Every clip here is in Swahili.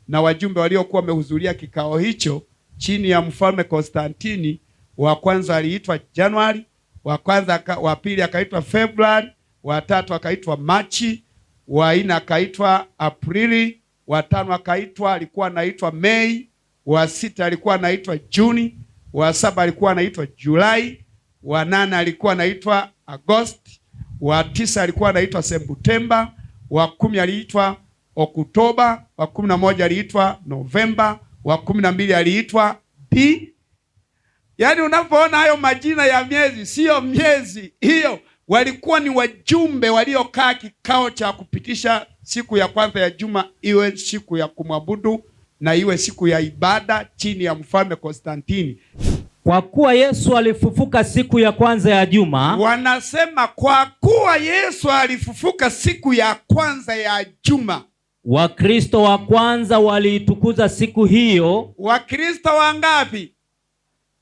na wajumbe waliokuwa wamehudhuria kikao hicho chini ya mfalme Konstantini. Wa kwanza aliitwa Januari, wa pili akaitwa Februari, wa tatu akaitwa Machi, wa nne akaitwa Aprili, wa tano alikuwa anaitwa Mei, wa sita alikuwa anaitwa Juni, wa saba alikuwa anaitwa Julai, wa nane alikuwa anaitwa Agosti, wa tisa alikuwa anaitwa Septemba, wa 10 aliitwa Oktoba, wa 11 aliitwa Novemba, wa 12 aliitwa Yaani unapoona hayo majina ya miezi, sio miezi hiyo, walikuwa ni wajumbe waliokaa kikao cha kupitisha siku ya kwanza ya juma iwe siku ya kumwabudu na iwe siku ya ibada chini ya mfalme Konstantini. Kwa kuwa Yesu alifufuka siku ya kwanza ya juma. Wanasema kwa kuwa Yesu alifufuka siku ya kwanza ya juma. Wakristo wa kwanza waliitukuza siku hiyo. Wakristo wangapi?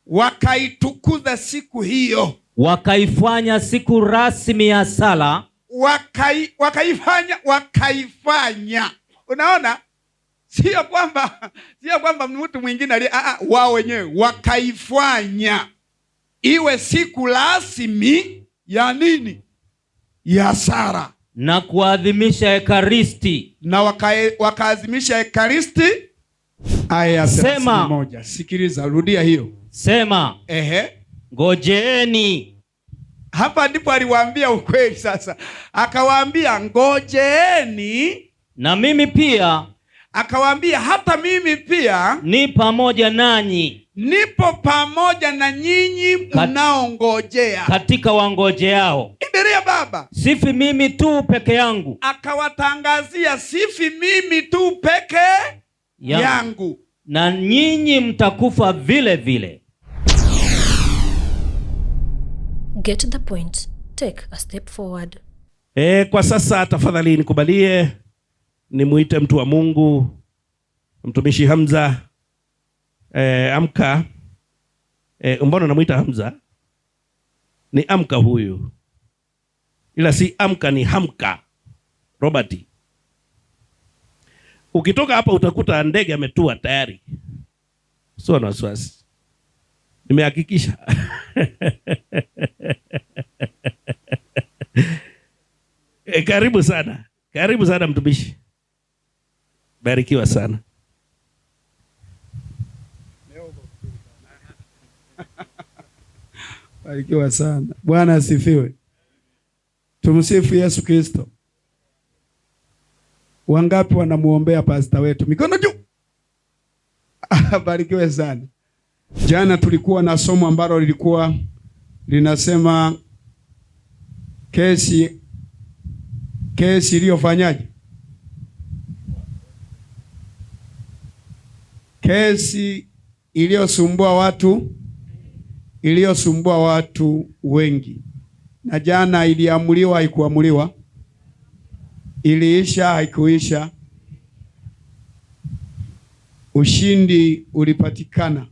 Wakaitukuza siku hiyo. Wakaifanya siku rasmi ya sala. Wakaifanya. Unaona? Sio kwamba mtu mwingine wao wenyewe wakaifanya iwe siku rasmi ya nini? Ya sala. Na kuadhimisha Ekaristi. Na wakaadhimisha Ekaristi. Aya sema moja. Sikiliza, rudia hiyo. Sema. Ngojeeni. Hapa ndipo aliwaambia ukweli sasa. Akawaambia ngojeeni. Na mimi pia. Akawaambia hata mimi pia ni pamoja nanyi. Nipo pamoja na nyinyi mnaongojea. Katika wangojeao. Endelea baba. Sifi mimi tu peke yangu. Akawatangazia sifi mimi tu peke yangu. Na nyinyi mtakufa vile vile. Get the point. Take a step forward. Kwa sasa tafadhali nikubalie nimuite mtu wa Mungu, mtumishi Hamza. Hamka. Mbona namuita Hamza? Ni Hamka huyu. Ila si Hamka, ni Hamka. Robert. Ukitoka hapa utakuta ndege ametua tayari. Sio na wasiwasi. Nimehakikisha. Karibu sana. Karibu sana mtumishi. Barikiwa sana. Barikiwa sana. Bwana asifiwe. Tumsifu Yesu Kristo. Wangapi wanamuombea pastor wetu? Mikono juu. Barikiwe sana. Jana tulikuwa na somo ambalo lilikuwa linasema kesi iliyofanyaje? Kesi iliyosumbua watu wengi. Na jana iliamuliwa, haikuamuliwa? Iliisha, haikuisha? Ushindi ulipatikana.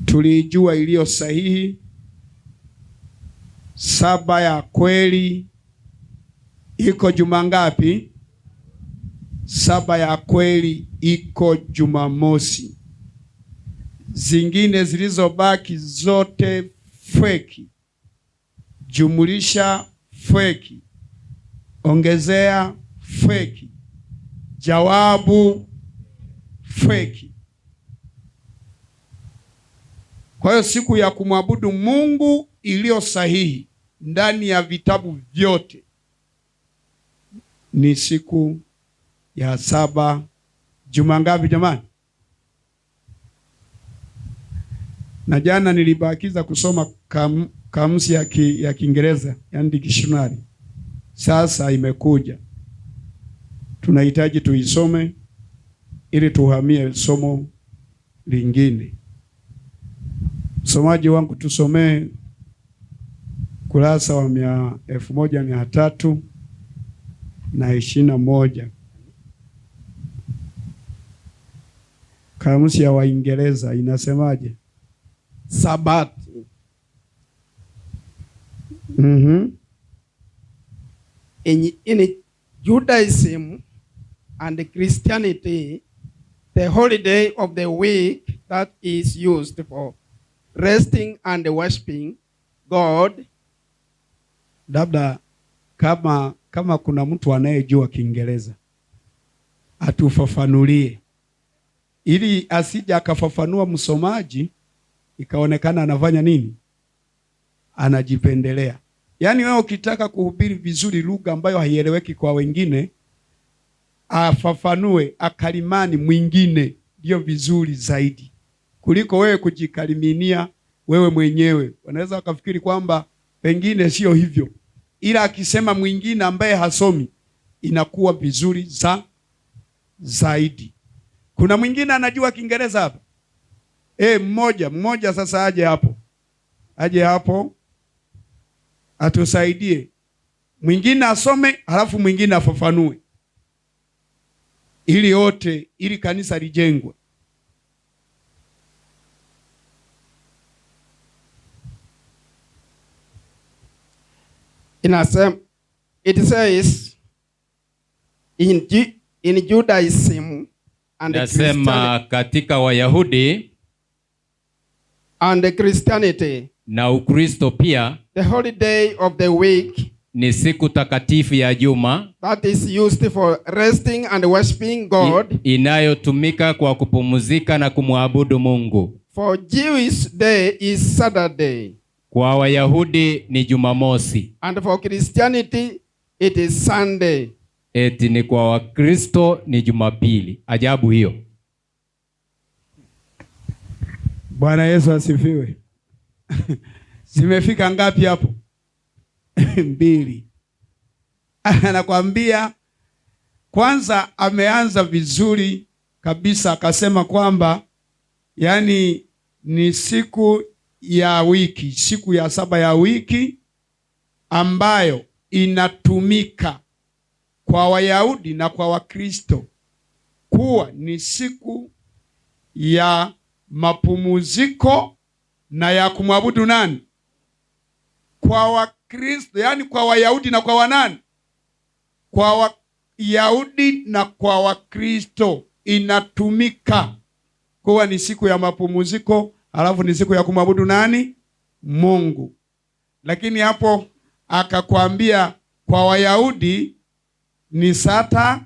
Tulijua iliyo sahihi. Saba ya kweli iko juma ngapi? Saba ya kweli iko Jumamosi. Zingine zilizobaki zote feki. Jumulisha feki. Ongezea feki. Jawabu feki. Kwa hiyo siku ya kumwabudu Mungu iliyo sahihi ndani ya vitabu vyote ni siku ya saba. Juma ngapi jamani? Na jana nilibakiza kusoma kamusi ya Kiingereza, yani dictionary. Sasa imekuja. Tunahitaji tuisome ili tuhamie somo lingine. Msomaji wangu tusomee kurasa wa 1321. Kamusi ya Waingereza inasemaje? Sabato. In Judaism, and Christianity, the holiday of the week that is used for resting and worshiping God. Labda kama kuna mtu anayejua Kiingereza atufafanulie, ili asije akafafanua msomaji ikaonekana anafanya nini, anajipendelea. Yaani wewe ukitaka kuhubiri vizuri lugha ambayo haieleweki kwa wengine, afafanue akalimani mwingine, ndio vizuri zaidi kuliko wewe kujikaliminia wewe mwenyewe. Wanaweza wakafikiri kwamba pengine sio hivyo, ila akisema mwingine ambaye hasomi inakuwa vizuri zaidi. Kuna mwingine anajua Kiingereza hapa? Mmoja sasa aje hapo atusaidie. Mwingine asome halafu mwingine afafanue, ili kanisa lijengwe. It says in Judaism and nasema katika Wayahudi and Christianity na Ukristo pia, the holiday of the week ni siku takatifu ya juma that is used for resting and worshiping God, inayotumika kwa kupumzika na kumwabudu Mungu. For Jewish day is Saturday, kwa Wayahudi ni Jumamosi, and for Christianity it is Sunday. Eti ni kwa Wakristo ni Jumapili. Ajabu hiyo. Bwana Yesu asifiwe. Zimefika ngapi hapo? 2. Anakuambia kwanza, ameanza vizuri kabisa akasema kwamba yani ni siku ya wiki, siku ya 7 ya wiki ambayo inatumika kwa Wayahudi na kwa Wakristo kuwa ni siku ya mapumziko na ya kumwabudu nani? Kwa Wakristo, yani kwa Wayahudi na kwa wanani? Kwa Wayahudi na kwa Wakristo inatumika kuwa ni siku ya mapumziko, alafu ni siku ya kumwabudu nani? Mungu. Lakini hapo akakwambia kwa Wayahudi ni Sata,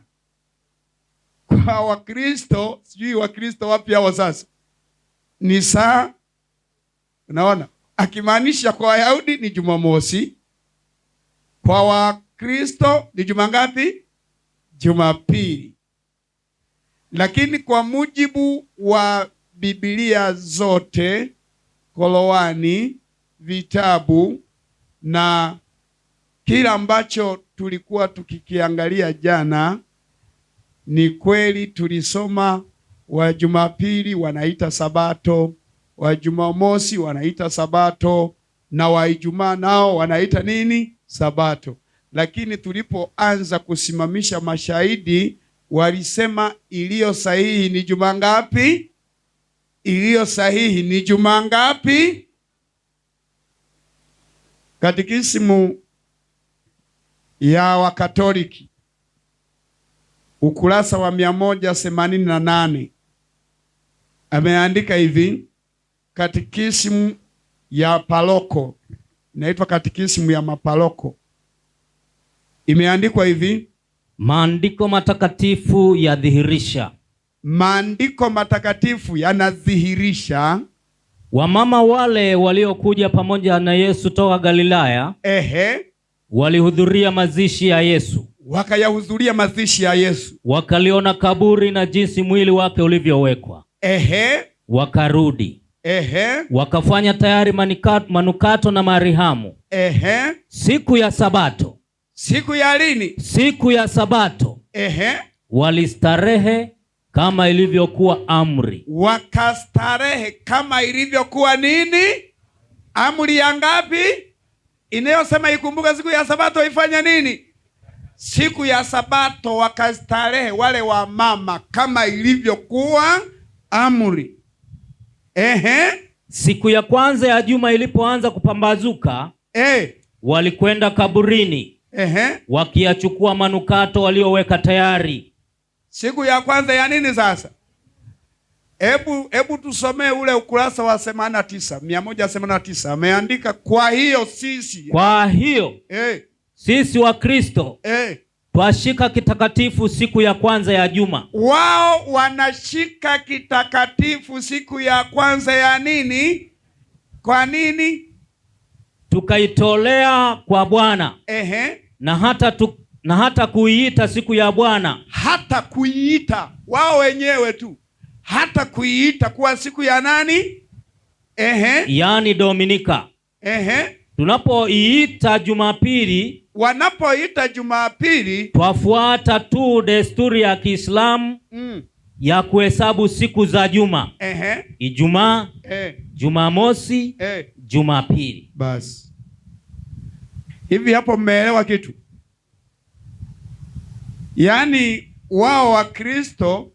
kwa Wakristo, sijui Wakristo wapi hao sasa, ni saa. Unaona? Akimaanisha kwa Wayahudi ni Jumamosi, kwa Wakristo ni juma ngapi? Jumapili. Lakini kwa mujibu wa Biblia zote, Qur'ani, vitabu na kila ambacho tulikuwa tukikiangalia jana, ni kweli tulisoma wa Jumapili wanaita Sabato, wa Jumamosi wanaita Sabato, na wa Ijumaa nao wanaita nini? Sabato. Lakini tulipoanza kusimamisha mashahidi, walisema iliyo sahihi ni juma ngapi? Iliyo sahihi ni juma ngapi? Katekisimu ya Wakatoliki ukurasa wa 188 ameandika hivi. Katekisimu ya Paroko, inaitwa Katekisimu ya Maparoko, imeandikwa hivi: maandiko matakatifu yadhihirisha. Maandiko matakatifu yanadhihirisha. Wamama wale waliokuja pamoja na Yesu toka Galilaya, walihudhuria mazishi ya Yesu. Wakayahudhuria mazishi ya Yesu. Wakaliona kaburi na jinsi mwili wake ulivyowekwa. Wakarudi. Wakafanya tayari manukato na marihamu. Siku ya Sabato. Siku ya lini? Siku ya Sabato. Walistarehe kama ilivyokuwa amri. Wakastarehe kama ilivyokuwa nini? Amri ya ngapi? Inayosema ikumbuka siku ya Sabato ifanya nini? Siku ya Sabato wakastarehe wale wa mama kama ilivyokuwa amri. Siku ya kwanza ya juma ilipoanza kupambazuka, walikwenda kaburini, wakiyachukua manukato walioweka tayari. Siku ya kwanza ya nini sasa? Hebu tusomee ule ukurasa wa 189. Ameandika kwa hiyo sisi. Kwa hiyo sisi wa Kristo twashika kitakatifu siku ya kwanza ya juma. Wao wanashika kitakatifu siku ya kwanza ya nini? Kwa nini? Tukaitolea kwa Bwana. Na hata kuiita siku ya Bwana. Hata kuiita wao wenyewe tu. Hata kuiita kuwa siku ya nani? Yaani Dominika. Tunapoiita Jumapili, wanapoita Jumapili, twafuata tu desturi ya Kiislamu ya kuhesabu siku za juma. Ijumaa, Jumamosi, Jumapili. Basi. Hivi hapo mmeelewa kitu? Yaani wao wa Kristo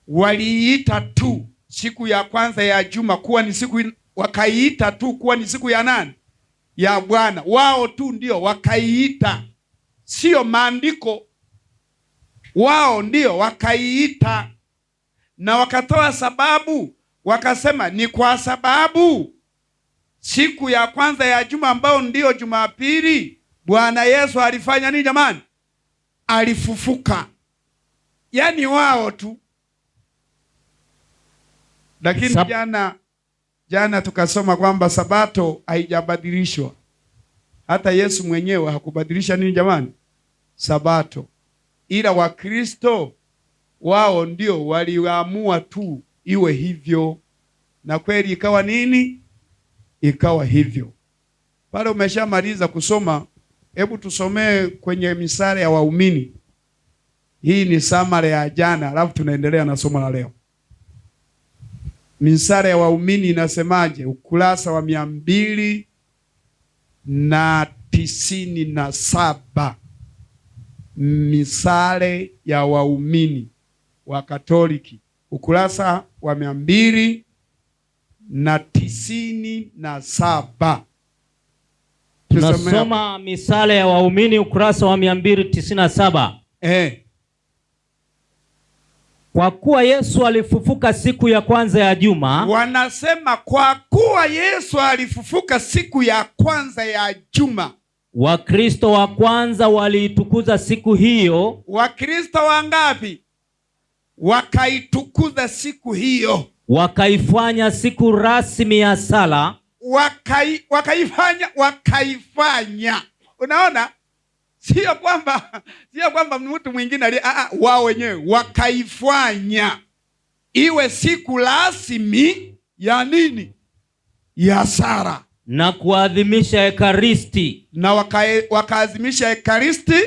waliita tu siku ya kwanza ya juma kuwa ni siku, wakaiita tu kuwa ni siku ya nani? Ya Bwana. Wao tu ndio wakaiita, sio maandiko. Wao ndio wakaiita, na wakatoa sababu, wakasema ni kwa sababu siku ya kwanza ya juma ambao ndio Jumapili, Bwana Yesu alifanya nini jamani? Alifufuka. Yaani wao tu. Lakini jana tukasoma kwamba Sabato haijabadilishwa. Hata Yesu mwenyewe hakubadilisha nini jamani? Sabato. Ila Wakristo wao ndio waliamua tu iwe hivyo. Na kweli ikawa nini? Ikawa hivyo. Pale umeshamaliza kusoma, hebu tusomee kwenye misale ya waumini. Hii ni summary ya jana, alafu tunaendelea na somo la leo. Misale ya waumini inasemaje? Ukurasa wa 297. Misale ya waumini wa Katoliki, ukurasa wa 297. Tunasoma misale ya waumini ukurasa wa 297. Kwa kuwa Yesu alifufuka siku ya kwanza ya juma. Wanasema kwa kuwa Yesu alifufuka siku ya kwanza ya juma. Wakristo wa kwanza waliitukuza siku hiyo. Wakristo wangapi? Wakaitukuza siku hiyo. Wakaifanya siku rasmi ya sala. Wakaifanya. Unaona? Sio kwamba mtu mwingine wao wenyewe wakaifanya iwe siku rasmi ya nini? Ya sala. Na kuadhimisha Ekaristi. Na wakaadhimisha Ekaristi.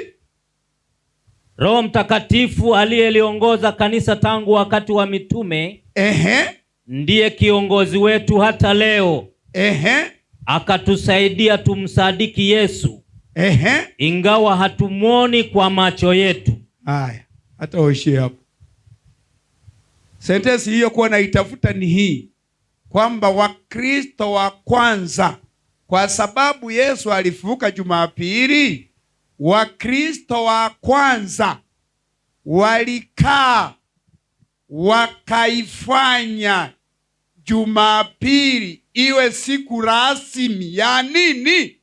Roho Mtakatifu aliyeliongoza kanisa tangu wakati wa mitume. Ndiye kiongozi wetu hata leo. Akatusaidia tumsadiki Yesu. Ingawa hatumuoni kwa macho yetu. Haya, hata uishie hapo. Sentensi hiyo kuwa naitafuta ni hii, kwamba Wakristo wa kwanza, kwa sababu Yesu alifufuka Jumapili, Wakristo wa kwanza walikaa wakaifanya Jumapili iwe siku rasmi ya nini?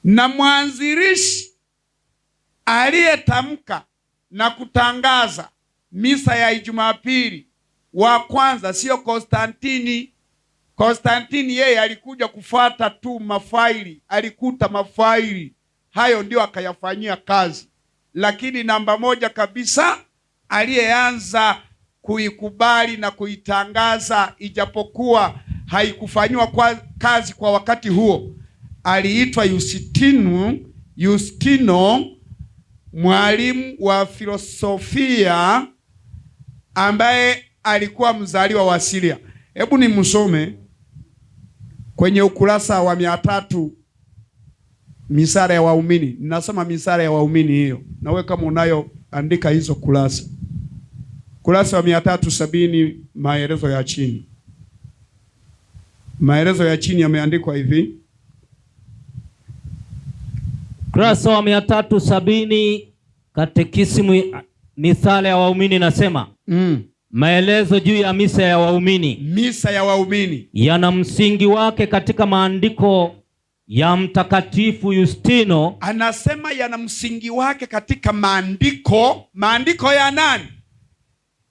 Na mwanzilishi aliyetamka na kutangaza misa ya Jumapili wa kwanza sio Konstantini. Konstantini yeye alikuja kufuata tu mafaili, alikuta mafaili hayo ndio akayafanyia kazi. Lakini namba moja kabisa aliyeanza kuikubali na kuitangaza, ijapokuwa haikufanywa kazi kwa wakati huo, aliitwa Yustino, mwalimu wa filosofia ambaye alikuwa mzaliwa wa Siria. Hebu ni msome kwenye ukurasa wa 300 misale ya waumini. Ninasoma misale ya waumini hiyo. Na wewe kama unayo andika hizo kurasa. Kurasa wa 370 maelezo ya chini. Maelezo ya chini yameandikwa hivi. Kurasa wa 370 Katekisimu mithali ya waumini nasema maelezo juu ya misa ya waumini. Misa ya waumini yana msingi wake katika maandiko ya Mtakatifu Yustino. Anasema yana msingi wake katika maandiko. Maandiko ya nani?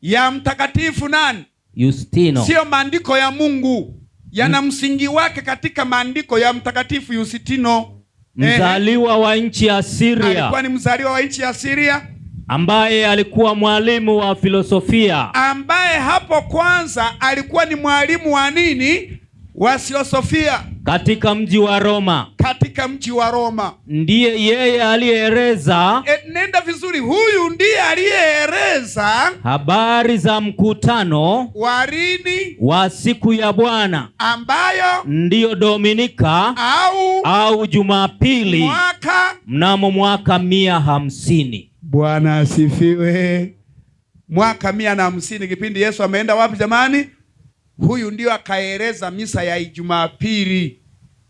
Ya Mtakatifu nani? Yustino. Sio maandiko ya Mungu. Yana msingi wake katika maandiko ya Mtakatifu Yustino. Mzaliwa wa nchi ya Syria. Alikuwa ni mzaliwa wa nchi ya Syria, ambaye alikuwa mwalimu wa filosofia. Ambaye hapo kwanza alikuwa ni mwalimu wa nini? Wa filosofia. Katika mji wa Roma. Katika mji wa Roma. Ndiye yeye aliyeeleza. Nenda vizuri. Huyu ndiye aliyeeleza habari za mkutano wa lini? Wa siku ya Bwana, ambayo ndiyo Dominika au Jumapili mnamo mwaka 150. Bwana asifiwe. Mwaka 150, kipindi Yesu ameenda wapi jamani? Huyu ndio akaeleza misa ya Jumapili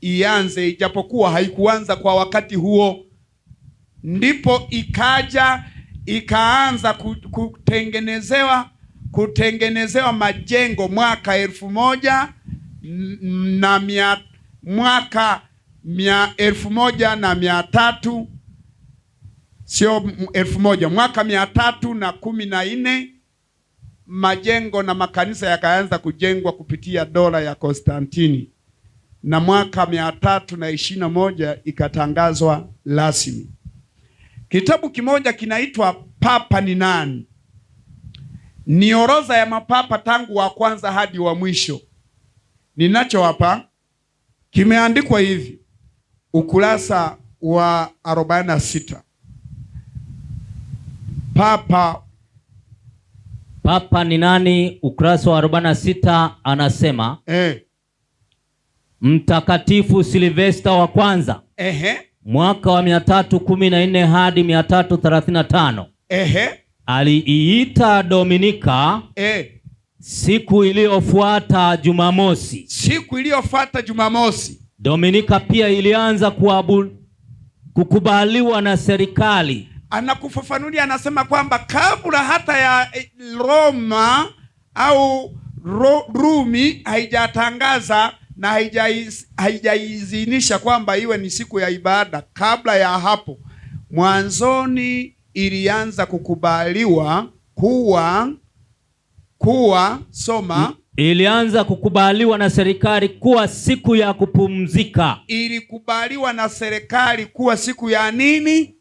ianze, ijapokuwa haikuanza kwa wakati huo. Ndipo ikaanza kutengenezewa majengo mwaka 1300, sio 1000, mwaka 314 majengo na makanisa yakaanza kujengwa kupitia dola ya Konstantini, na mwaka 321 ikatangazwa rasmi. Kitabu kimoja kinaitwa Papa ni Nani. Ni orodha ya mapapa tangu wa kwanza hadi wa mwisho. Ninacho hapa, kimeandikwa hivi, ukurasa wa 46. Papa ni nani, ukurasa wa 46, anasema Mtakatifu Silvesta wa kwanza, mwaka wa 314 hadi 335, aliiita Dominika, siku iliyofuata Jumamosi. Siku iliyofuata Jumamosi. Dominika pia ilianza kukubaliwa na serikali. Anakufafanulia, anasema kwamba kabla hata ya Roma au Rumi haijatangaza na haijaidhinisha kwamba iwe ni siku ya ibada, kabla ya hapo mwanzoni ilianza kukubaliwa ilianza kukubaliwa na serikali kuwa siku ya kupumzika. Ilikubaliwa na serikali kuwa siku ya nini?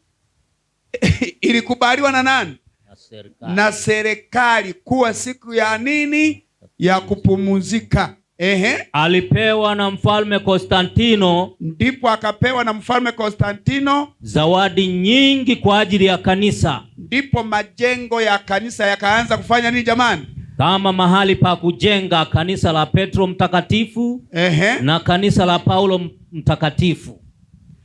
Ilikubaliwa na nani? Na serikali kuwa siku ya nini? Ya kupumzika. Alipewa na Mfalme Konstantino. Ndipo akapewa na Mfalme Konstantino zawadi nyingi kwa ajili ya kanisa. Ndipo majengo ya kanisa yakaanza kufanya nini jamani? Kama mahali pa kujenga kanisa la Petro Mtakatifu na kanisa la Paulo Mtakatifu.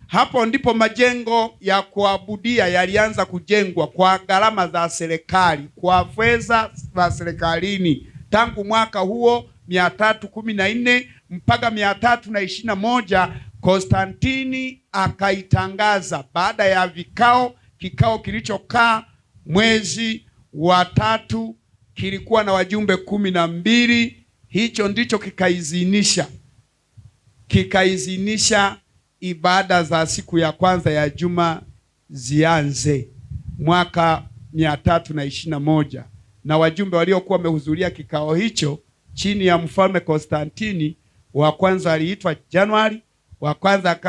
Hapo ndipo majengo ya kuabudia yalianza kujengwa kwa gharama za serikali, kwa fedha za serikalini. Tangu mwaka huo 314 mpaka 321 Konstantini akaitangaza, baada ya kikao kilichokaa mwezi wa 3, kilikuwa na wajumbe 12. Hicho ndicho kikaizinisha ibada za siku ya kwanza ya juma zianze mwaka 321, na wajumbe waliokuwa wamehudhuria kikao hicho chini ya Mfalme Konstantini, wa kwanza aliitwa Januari,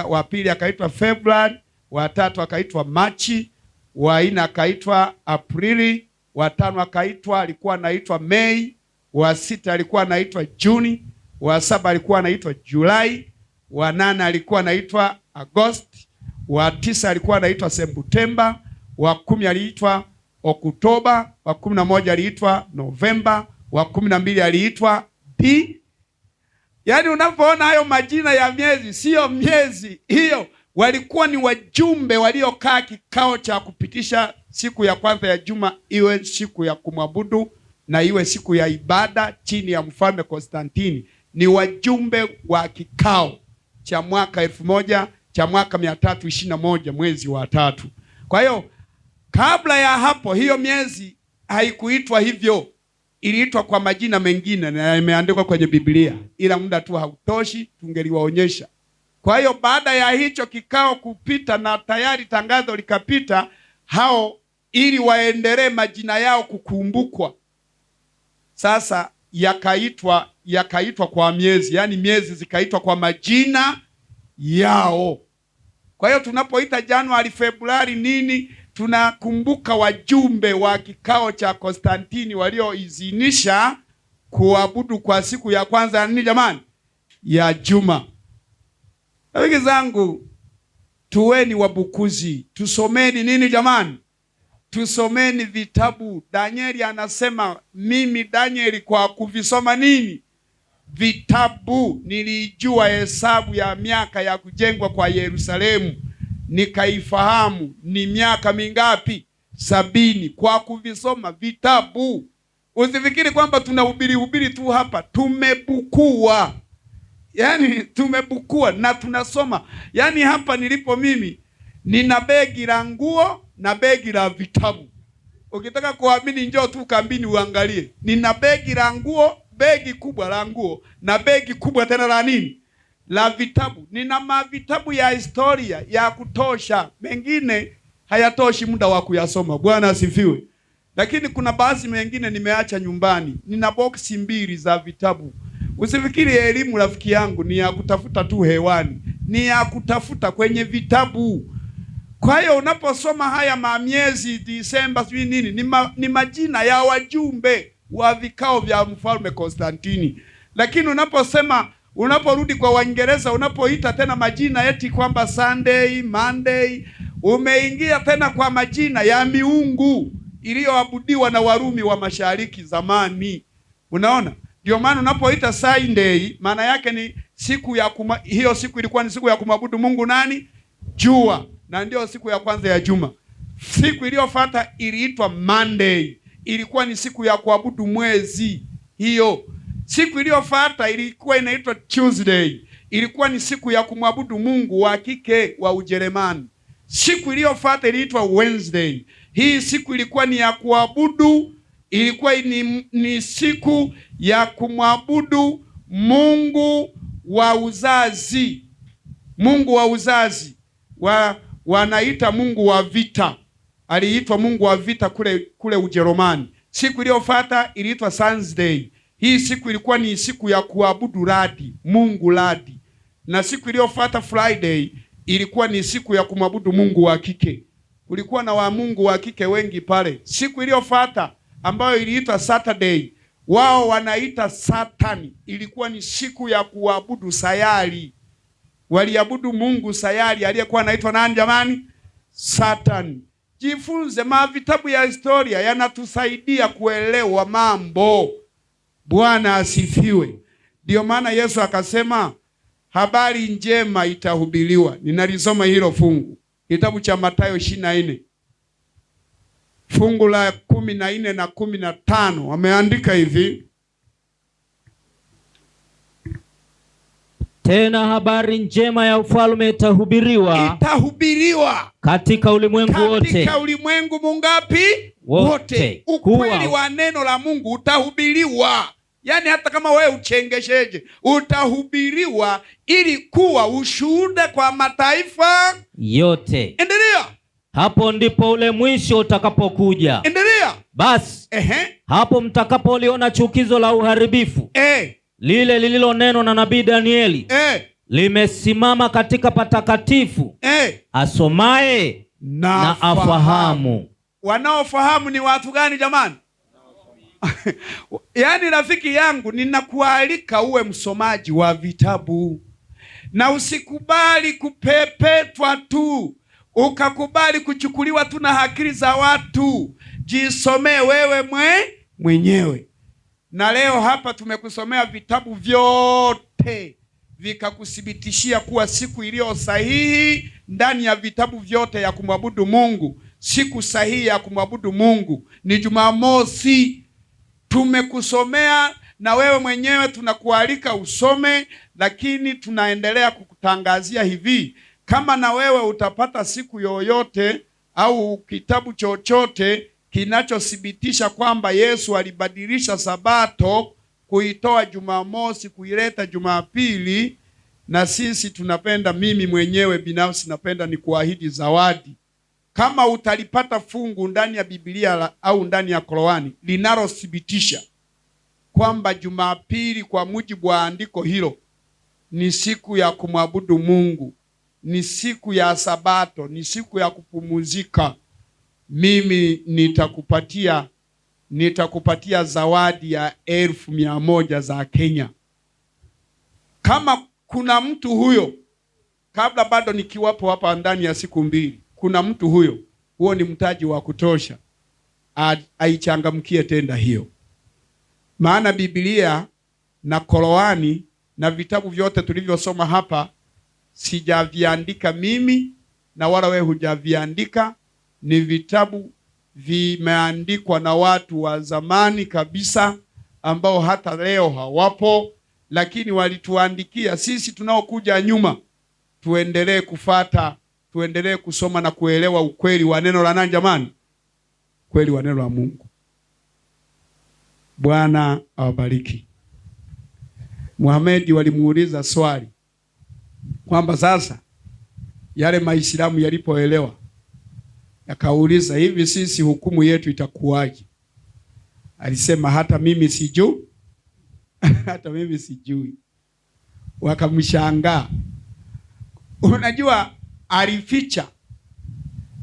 wa pili akaitwa Februari, wa tatu akaitwa Machi, wa nne akaitwa Aprili, wa tano alikuwa anaitwa Mei, wa sita alikuwa anaitwa Juni, wa saba alikuwa anaitwa Julai, wa 8 alikuwa anaitwa Agosti, wa 9 alikuwa anaitwa Septemba, wa 10 aliitwa Oktoba, wa 11 aliitwa Novemba, wa 12 aliitwa Yaani unapoona hayo majina ya miezi, sio miezi hiyo, walikuwa ni wajumbe waliokaa kikao cha kupitisha siku ya kwanza ya juma iwe siku ya kumwabudu na iwe siku ya ibada chini ya Mfalme Konstantini. Ni wajumbe wa kikao cha mwaka 321 mwezi wa 3. Kwa hiyo Kabla ya hapo, hiyo miezi haikuitwa hivyo, iliitwa kwa majina mengine na imeandikwa kwenye Biblia, ila muda tu hautoshi, tungeliwaonyesha. Kwa hiyo baada ya hicho kikao kupita na tayari tangazo likapita, hao ili waendelee majina yao kukumbukwa, sasa yakaitwa kwa miezi, yani miezi zikaitwa kwa majina yao. Kwa hiyo tunapoita Januari, Februari nini, tunakumbuka wajumbe wa kikao cha Konstantini walioidhinisha kuabudu kwa siku ya kwanza ya nini jamani? Ya juma. Rafiki zangu, tuweni wabukuzi, tusomeni nini jamani? Tusomeni vitabu. Danieli anasema, mimi Danieli kwa kuvisoma nini? Vitabu. Nilijua hesabu ya miaka ya kujengwa kwa Yerusalemu, nikaifahamu ni miaka mingapi? 70, kwa kuvisoma vitabu. Usifikiri kwamba tunahubiri tu hapa, tumebukua. Yani tumebukua na tunasoma. Yani hapa nilipo mimi nina begi la nguo na begi la vitabu. Ukitaka kuamini njoo tu kambini uangalie. Nina begi la nguo, begi kubwa la nguo na begi kubwa tena la nini? La vitabu. Nina mavitabu ya historia ya kutosha. Mengine hayatoshi muda wa kuyasoma. Bwana asifiwe. Lakini kuna baadhi mengine nimeacha nyumbani. Nina boksi 2 za vitabu. Usifikiri elimu rafiki yangu ni ya kutafuta tu hewani, ni ya kutafuta kwenye vitabu. Kwa hiyo unaposoma haya miezi Disemba sijui nini, ni majina ya wajumbe wa vikao vya mfalme Konstantini. Lakini unaporudi kwa Waingereza, unapoita tena majina eti kwamba Sunday, Monday, umeingia tena kwa majina ya miungu iliyoabudiwa na Warumi wa Mashariki zamani. Unaona? Ndio maana unapoita Sunday, maana yake ni siku ya hiyo siku ilikuwa ni siku ya kumwabudu Mungu nani? Jua. Na ndio siku ya kwanza ya juma. Siku iliyofuata iliitwa Monday, ilikuwa ni siku ya kuabudu mwezi. Hiyo siku iliyofuata ilikuwa inaitwa Tuesday, ilikuwa ni siku ya kumwabudu Mungu wa kike wa Ujerumani. Siku iliyofuata iliitwa Wednesday. Hii siku ilikuwa ni ya kuabudu, ilikuwa ni siku ya kumwabudu Mungu wa uzazi. Mungu wa uzazi wanaita Mungu wa vita. Aliitwa Mungu wa vita kule Ujerumani. Siku iliyofuata iliitwa Sunday. Hii siku ilikuwa ni siku ya kuabudu radi, Mungu radi. Na siku iliyofuata Friday ilikuwa ni siku ya kumwabudu Mungu wa kike. Kulikuwa na wa Mungu wa kike wengi pale. Siku iliyofuata ambayo iliitwa Saturday, wao wanaita Satani, ilikuwa ni siku ya kuabudu sayari. Waliabudu Mungu sayari aliyekuwa anaitwa nani jamani? Satan. Jifunze, vitabu ya historia yanatusaidia kuelewa mambo. Bwana asifiwe. Ndio maana Yesu akasema habari njema itahubiriwa. Ninalisoma hilo fungu, kitabu cha Mathayo 24. Fungu la 14 na 15 wameandika hivi: tena habari njema ya ufalme itahubiriwa katika ulimwengu wote. Katika ulimwengu mungapi? Wote. Ukweli wa neno la Mungu utahubiriwa. Yaani hata kama wewe uchengesheje, utahubiriwa ili kuwa ushuhuda kwa mataifa yote. Endelea. Hapo ndipo ule mwisho utakapokuja. Endelea. Basi hapo mtakapoliona chukizo la uharibifu lile lililonenwa na nabii Danieli limesimama katika patakatifu, asomaye na afahamu. Wanaofahamu ni watu gani jamani? Yaani rafiki yangu, ninakualika uwe msomaji wa vitabu, na usikubali kupepetwa tu, ukakubali kuchukuliwa tu na akili za watu. Jisomee wewe mwenyewe. Na leo hapa tumekusomea vitabu vyote vikakuthibitishia kuwa siku iliyo sahihi ndani ya vitabu vyote ya kumwabudu Mungu, siku sahihi ya kumwabudu Mungu ni Jumamosi. Tumekusomea na wewe mwenyewe tunakualika usome, lakini tunaendelea kukutangazia hivi: kama na wewe utapata siku yoyote au kitabu chochote kinachothibitisha kwamba Yesu alibadilisha Sabato kuitoa Jumamosi kuileta Jumapili. Na sisi tunapenda, mimi mwenyewe binafsi napenda ni kuahidi zawadi. Kama utalipata fungu ndani ya Biblia au ndani ya Qur'ani linalothibitisha kwamba Jumapili kwa mujibu wa andiko hilo ni siku ya kumwabudu Mungu, ni siku ya Sabato, ni siku ya kupumuzika, mimi nitakupatia zawadi ya 1,100 za Kenya. Kama kuna mtu huyo, kabla bado nikiwapo hapa ndani ya siku 2, kuna mtu huo ni mtaji wa kutosha, aichangamkie tenda hiyo. Maana Biblia na Qur'ani na vitabu vyote tulivyosoma hapa sijaviandika mimi na wala wewe hujaviandika. Ni vitabu vimeandikwa na watu wa zamani kabisa ambao hata leo hawapo, lakini walituandikia sisi tunaokuja nyuma tuendelee kufata, tuendelee kusoma na kuelewa ukweli wa neno la nani jamani? Ukweli wa neno la Mungu. Bwana awabariki. Muhammad walimuuliza swali kwamba sasa yale Maislamu yalipoelewa, yakauliza hivi, sisi hukumu yetu itakuwaje? Alisema hata mimi sijui. Hata mimi sijui. Wakamshangaa. Unajua alificha,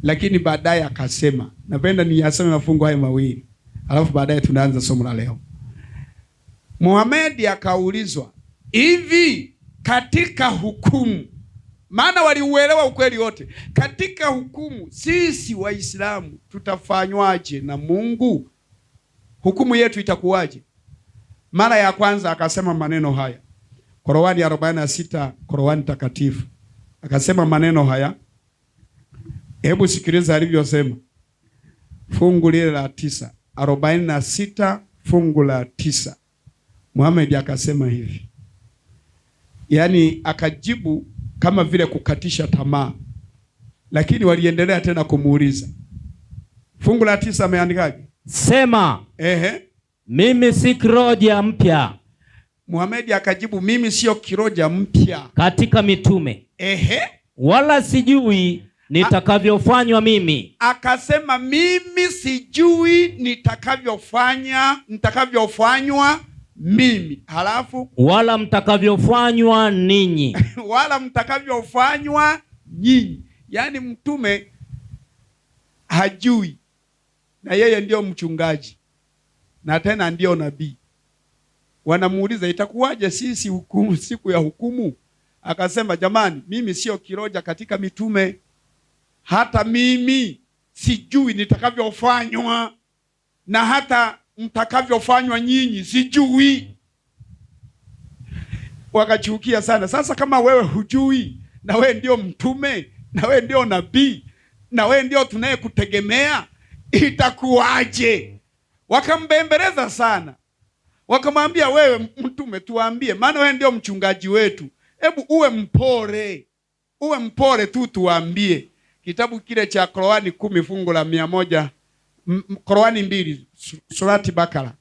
lakini baadaye akasema. Napenda niyaseme mafungu haya mawili, alafu baadaye tunaanza somo la leo. Muhammad akaulizwa hivi, katika hukumu, maana waliuelewa ukweli wote, katika hukumu sisi Waislamu tutafanywaje na Mungu? Hukumu yetu itakuwaje? Mara ya kwanza akasema maneno haya, Qur'ani 46, Qur'ani takatifu. Akasema maneno haya, hebu sikiliza alivyosema. Fungu lile la 9, 46 fungu la 9. Muhammad akasema hivi, yaani akajibu kama vile kukatisha tamaa, lakini waliendelea tena kumuuliza. Fungu la 9 ameandikaje? Sema, mimi si kiroja mpya. Muhammad akajibu, mimi sio kiroja mpya katika mitume. Wala sijui nitakavyofanywa mimi. Akasema mimi sijui nitakavyofanywa mimi. Halafu wala mtakavyofanywa ninyi. Wala mtakavyofanywa nyinyi. Yaani mtume hajui, na yeye ndio mchungaji na tena ndio nabii. Wanamuuliza itakuwaje sisi hukumu, siku ya hukumu? Akasema jamani, mimi sio kiroja katika mitume, hata mimi sijui nitakavyofanywa, na hata mtakavyofanywa nyinyi sijui. Wakachukia sana. Sasa kama wewe hujui, na wewe ndio mtume, na wewe ndio nabii, na wewe ndio tunayekutegemea, itakuwaje? Wakambembeleza sana. Wakamwambia, wewe mtume tuambie, maana wewe ndio mchungaji wetu. Hebu uwe mpore tu tuambie. Kitabu kile cha Qur'ani 10 fungu la 100, Qur'ani 2 surati Bakara,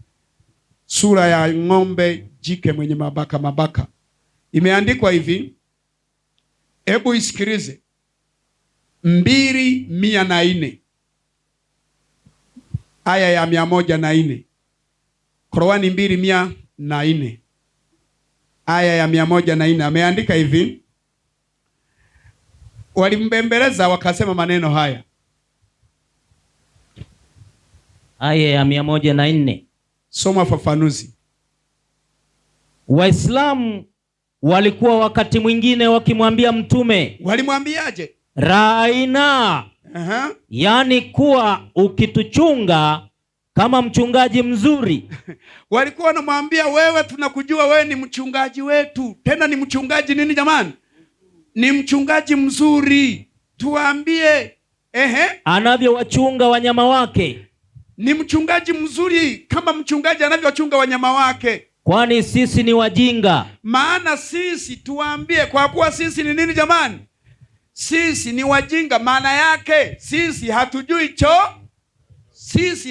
sura ya ng'ombe jike mwenye mabaka. Imeandikwa hivi, hebu isikilize. 2:104 aya ya 104. Qur'ani 2:104 aya ya 104 ameandika hivi. Walimbembeleza wakasema maneno haya. Aya ya 104. Soma fafanuzi. Waislamu walikuwa wakati mwingine wakimwambia mtume. Walimwambiaje? Raina. Yaani kuwa ukituchunga kama mchungaji mzuri. Walikuwa wanamwambia, wewe tunakujua wewe ni mchungaji wetu. Tena ni mchungaji nini jamani? Ni mchungaji mzuri. Tuambie. Anavyowachunga wanyama wake. Ni mchungaji mzuri kama mchungaji anavyowachunga wanyama wake. Kwani sisi ni wajinga. Maana sisi tuambie, kwa kuwa sisi ni nini jamani? sisi ni wajinga. Maana yake sisi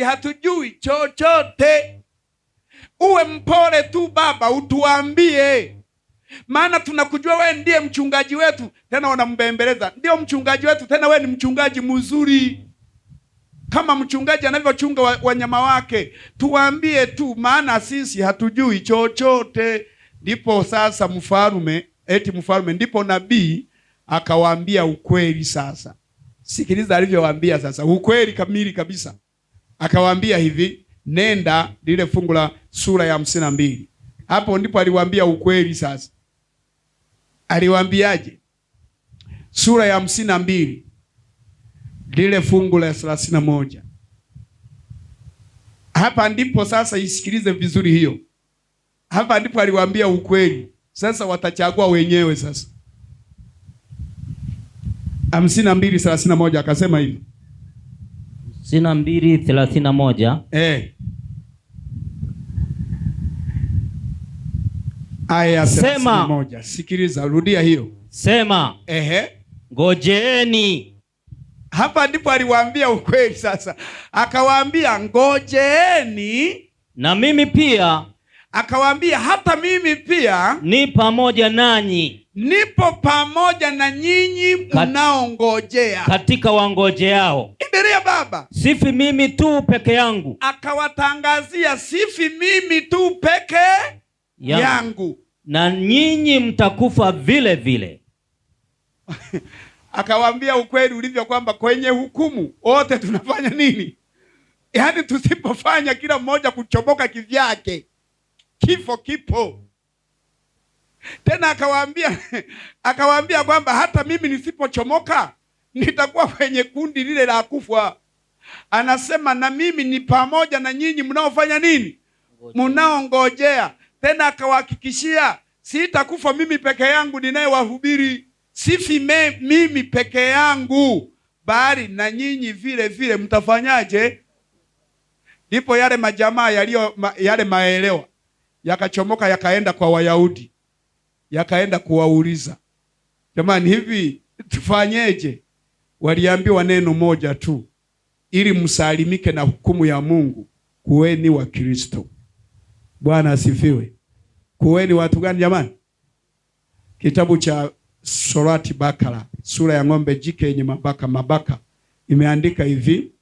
hatujui chochote. Uwe mpole tu baba, utuambie, maana tunakujua wewe ndiye mchungaji wetu. Tena wanambembeleza, ndio mchungaji wetu, tena wewe ni mchungaji mzuri, kama mchungaji anavyochunga wanyama wake. Tuambie tu, maana sisi hatujui chochote. Ndipo sasa mfalme ndipo nabii akawaambia ukweli. Sasa sikiliza alivyowaambia sasa, ukweli kamili kabisa. Akawaambia hivi, nenda lile fungu la sura ya 52. Hapo ndipo aliwaambia ukweli. Sasa aliwaambiaje? Sura ya 52 lile fungu la 31. Hapa ndipo sasa, isikilize vizuri hiyo. Hapa ndipo aliwaambia ukweli. Sasa watachagua wenyewe sasa. 52:31 akasema hivi. 52:31. Aya 31. Sikiliza, rudia hiyo. Sema. Ngojeeni. Hapa ndipo aliwaambia ukweli sasa. Akawaambia ngojeeni, na mimi pia. Akawaambia hata mimi pia ni pamoja nanyi. Nipo pamoja na nyinyi mnaongojea. Katika wangojeao. Endelea baba. Sifi mimi tu peke yangu. Akawatangazia, sifi mimi tu peke yangu. Na nyinyi mtakufa vile vile. Akawaambia ukweli ulivyo, kwamba kwenye hukumu wote tunafanya nini? Yaani tusipofanya kila mmoja kuchomoka kivyake, kifo kipo. Tena akawaambia kwamba hata mimi nisipochomoka nitakuwa kwenye kundi lile la kufa. Anasema na mimi ni pamoja na nyinyi mnaofanya nini? Mnaongojea. Tena akawahakikishia, sitakufa mimi peke yangu ninayewahubiri. Sifi mimi peke yangu, bali na nyinyi vile vile mtafanyaje? Ndipo yale majamaa yale maelewa yakachomoka, yakaenda kwa Wayahudi, yakaenda kuwauliza, jamani, hivi tufanyeje? Waliambiwa neno moja tu, ili msalimike na hukumu ya Mungu, kuweni wa Kristo. Bwana asifiwe. Kuweni watu gani jamani? Kitabu cha Sorati Bakara, sura ya ng'ombe jike yenye mabaka imeandika hivi.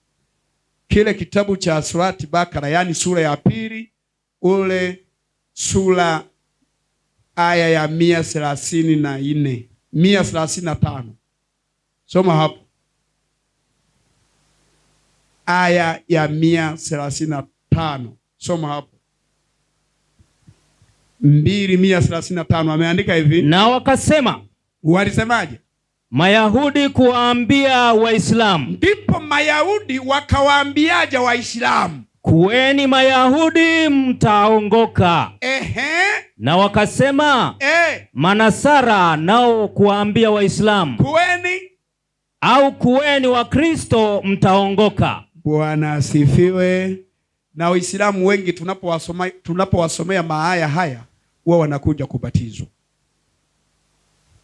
Kile kitabu cha Sorati Bakara, yani sura ya pili, ule sura aya ya 134, 135. Soma hapo. Aya ya 135. Soma hapo. 2:135 ameandika hivi. Na wakasema. Walisemaje? Mayahudi kuwaambia Waislamu. Ndipo Mayahudi wakawaambiaje Waislamu? Kuweni Mayahudi mtaongoka. Na wakasema Manasara nao kuwaambia Waislamu. Kuweni wa Kristo mtaongoka. Bwana asifiwe. Na Waislamu wengi tunapowasomea maaya haya huwa wanakuja kubatizwa.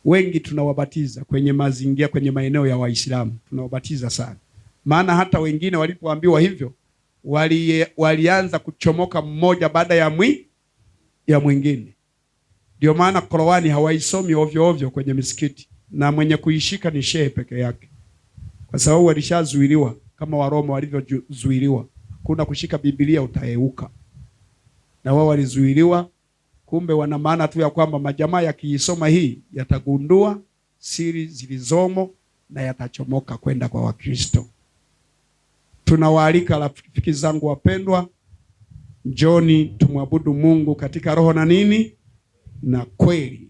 Wengi tunawabatiza kwenye mazingira, kwenye maeneo ya Waislamu tunawabatiza sana. Maana hata wengine walipoambiwa hivyo walianza kuchomoka mmoja baada ya mwingine. Ndio maana Qur'ani hawaisomi ovyo ovyo kwenye misikiti, na mwenye kuishika ni shehe peke yake, kwa sababu walishazuiliwa kama Waroma walivyozuiliwa. Kuna kushika Biblia utaeuka, na wao walizuiliwa. Kumbe wana maana tu ya kwamba majamaa yakiisoma hii yatagundua siri zilizomo na yatachomoka kwenda kwa Wakristo. Tunawaalika rafiki zangu wapendwa, njoni tumwabudu Mungu katika roho na nini na kweli.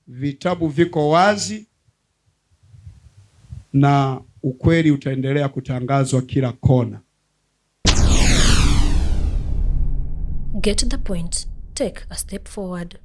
Vitabu viko wazi na ukweli utaendelea kutangazwa kila kona. Get the point. Take a step forward.